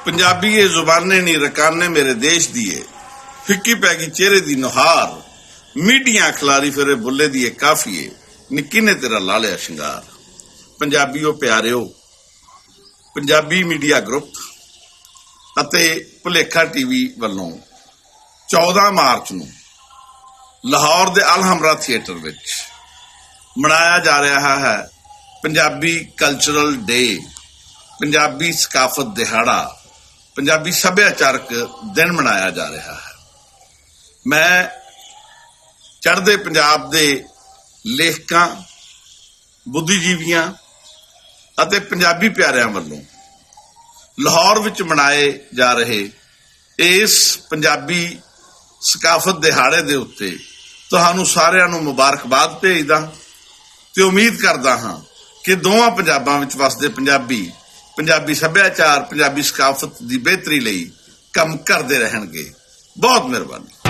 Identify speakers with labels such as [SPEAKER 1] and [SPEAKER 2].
[SPEAKER 1] पंजाबी ये जुबाने नहीं रकाने मेरे देश दिए, फिक्की पै गई चेहरे दी नुहार, मीडिया खिलारी फिरे बुले दिए काफिए, निक्की ने तेरा ला लिया शिंगार। पंजाबीओ प्यारिओ, पंजाबी मीडिया ग्रुप ਅਤੇ ਭੁਲੇਖਾ ਟੀਵੀ ਵੱਲੋਂ 14 ਮਾਰਚ ਨੂੰ ਲਾਹੌਰ ਦੇ ਅਲ ਹਮਰਾ ਥੀਏਟਰ ਵਿੱਚ ਮਨਾਇਆ ਜਾ ਰਿਹਾ ਹੈ ਪੰਜਾਬੀ ਕਲਚਰਲ ਡੇ, ਪੰਜਾਬੀ ਸਕਾਫਤ ਦਿਹਾੜਾ, ਪੰਜਾਬੀ ਸੱਭਿਆਚਾਰਕ ਦਿਨ ਮਨਾਇਆ ਜਾ ਰਿਹਾ ਹੈ। ਮੈਂ ਚੜ੍ਹਦੇ ਪੰਜਾਬ ਦੇ ਲੇਖਕਾਂ, ਬੁੱਧੀਜੀਵੀਆਂ ਅਤੇ ਪੰਜਾਬੀ ਪਿਆਰਿਆਂ ਵੱਲੋਂ ਲਾਹੌਰ ਵਿੱਚ ਮਨਾਏ ਜਾ ਰਹੇ ਇਸ ਪੰਜਾਬੀ ਸਕਾਫਤ ਦਿਹਾੜੇ ਦੇ ਉੱਤੇ ਤੁਹਾਨੂੰ ਸਾਰਿਆਂ ਨੂੰ ਮੁਬਾਰਕਬਾਦ ਭੇਜਦਾ ਤੇ ਉਮੀਦ ਕਰਦਾ ਹਾਂ ਕਿ ਦੋਵਾਂ ਪੰਜਾਬਾਂ ਵਿੱਚ ਵਸਦੇ ਪੰਜਾਬੀ ਸੱਭਿਆਚਾਰ, ਪੰਜਾਬੀ ਸਕਾਫਤ ਦੀ ਬਿਹਤਰੀ ਲਈ ਕੰਮ ਕਰਦੇ ਰਹਿਣਗੇ। ਬਹੁਤ ਮਿਹਰਬਾਨੀ।